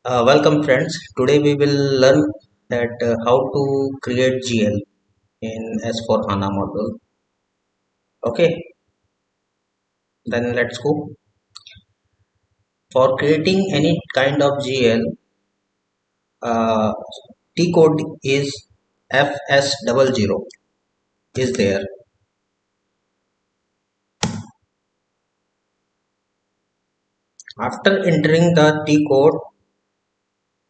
Welcome friends. Today we will learn that how to create GL in S4 HANA module. Okay, then let's go. For creating any kind of GL, uh, T code is FS00 is there. After entering the T code,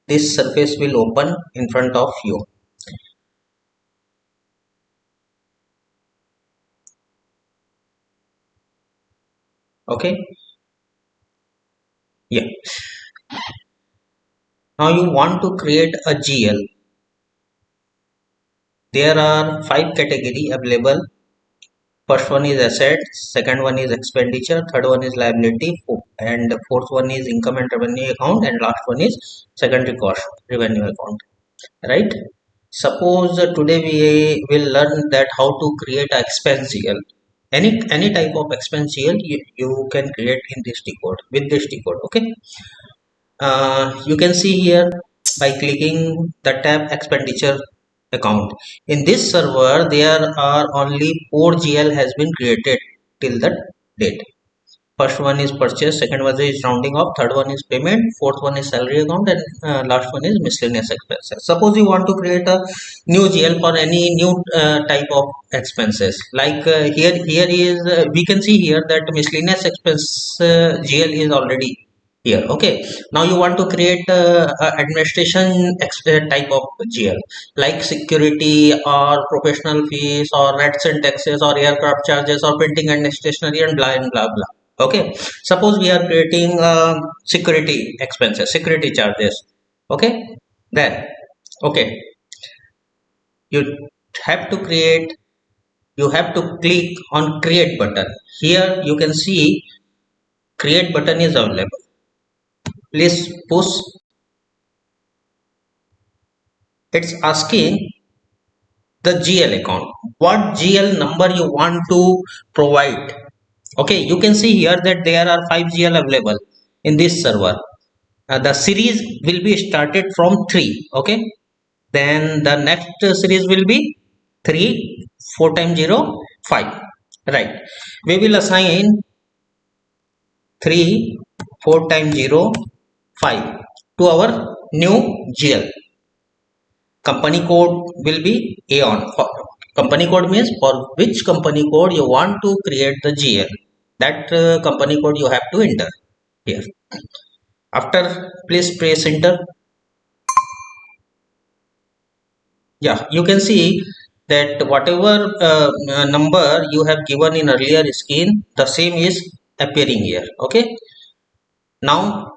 this surface will open in front of you. Okay, yeah. Now you want to create a GL. There are 5 categories available. First one is assets, second one is expenditure, third one is liability, and fourth one is income and revenue account, and last one is secondary cost revenue account. Right? Suppose today we will learn that how to create a expense GL. Any type of expense GL you can create in this T code with this T code. Okay. You can see here by clicking the tab expenditure account. In this server, there are only 4 GL has been created till the date. First one is purchase, second one is rounding off, third one is payment, fourth one is salary account, and last one is miscellaneous expenses. Suppose you want to create a new GL for any new type of expenses. Like here is we can see here that miscellaneous expense GL is already here. Okay, now you want to create administration type of GL like security or professional fees or rents and taxes or aircraft charges or printing and stationery and blah and blah blah. Okay, suppose we are creating security expenses, security charges. Okay, then okay, you have to create, you have to click on create button. Here you can see create button is available. Please push. It's asking the GL account, what GL number you want to provide. Okay, you can see here that there are 5 GL available in this server. The series will be started from 3. Okay, then the next series will be 3 4 times 0 5. Right, we will assign 3 4 times 0 5 to our new GL. Company code will be aon. Company code means for which company code you want to create the GL, that company code you have to enter here. After, please press enter. Yeah, you can see that whatever number you have given in earlier screen, the same is appearing here. Okay, now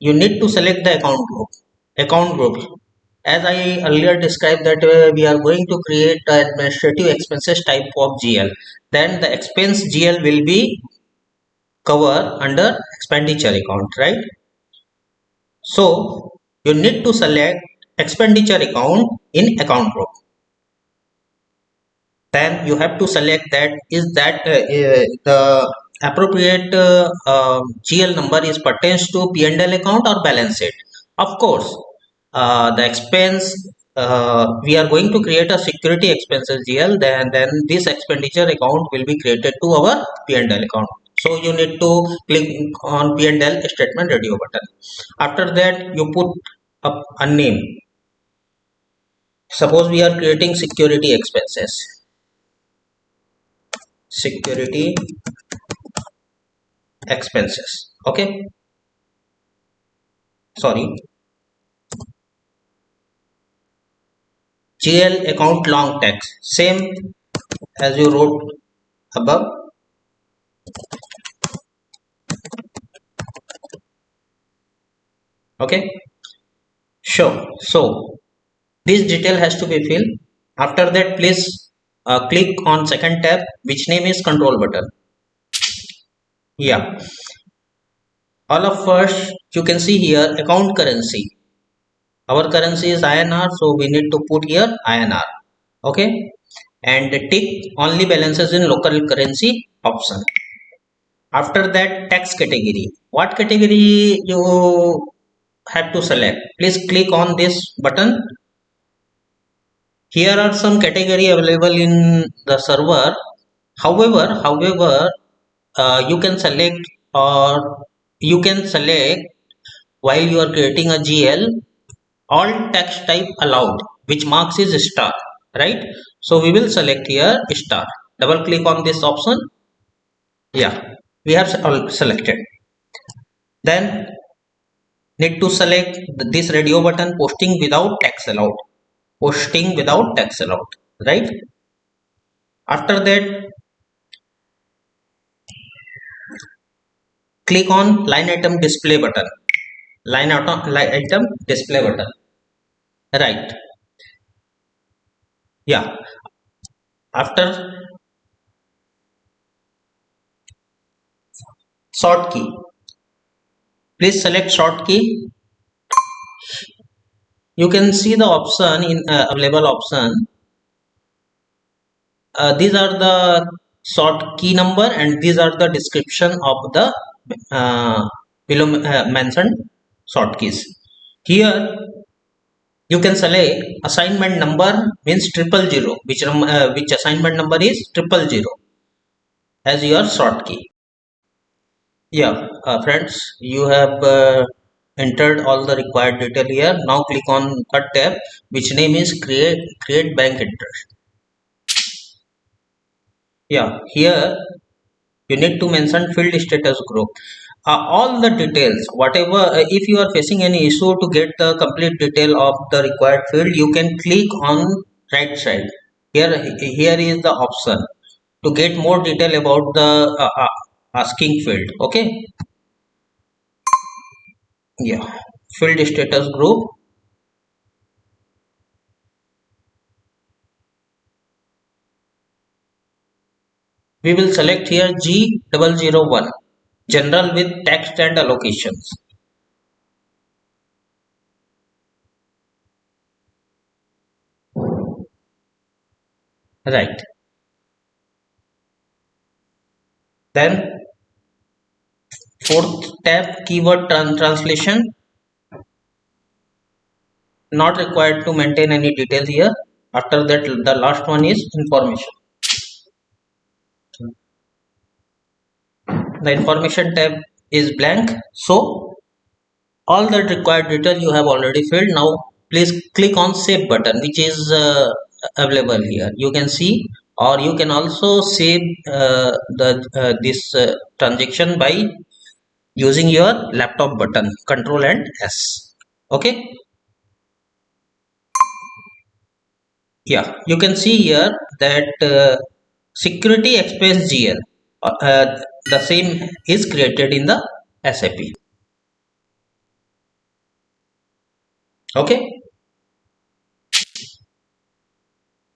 you need to select the account group. As I earlier described that we are going to create administrative expenses type of GL, then the expense GL will be cover under expenditure account, right? So you need to select expenditure account in account group. Then you have to select that is that the appropriate GL number is pertains to P&L account or balance sheet. Of course, the expense we are going to create a security expenses GL, then this expenditure account will be created to our P&L account. So you need to click on P&L statement radio button. After that, you put up a name. Suppose we are creating security expenses. Security expenses. Okay, sorry, GL account long text, same as you wrote above. Okay, sure. So this detail has to be filled. After that, please click on second tab, which name is control button. Yeah, all of first you can see here account currency. Our currency is INR, so we need to put here INR. Okay, and tick only balances in local currency option. After that, tax category, what category you have to select. Please click on this button. Here are some category available in the server. However, you can select, or you can select while you are creating a GL, all text type allowed, which marks is star, right? So we will select here star. Double click on this option. Yeah, we have all selected. Then need to select this radio button, posting without text allowed. Posting without text allowed, right? After that, click on line item display button. Line item display button. Right. Yeah. After short key, please select short key. You can see the option in available option. These are the short key number and these are the description of the uh, below mentioned short keys. Here you can select assignment number means 000, which assignment number is 000 as your short key. Yeah, friends, you have entered all the required detail here. Now click on third tab, which name is create bank interest. Yeah, here you need to mention field status group. All the details, whatever, if you are facing any issue to get the complete detail of the required field, you can click on right side. Here is the option to get more detail about the asking field. Okay, yeah, field status group. We will select here G001, general with text and allocations. Right. Then fourth tab, keyword translation. Not required to maintain any detail here. After that, the last one is information. The information tab is blank. So all the required detail you have already filled. Now please click on save button, which is available here. You can see, or you can also save the this transaction by using your laptop button, Control and S. Okay. Yeah, you can see here that security expense GL, the same is created in the SAP. Okay.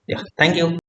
Yeah, thank you.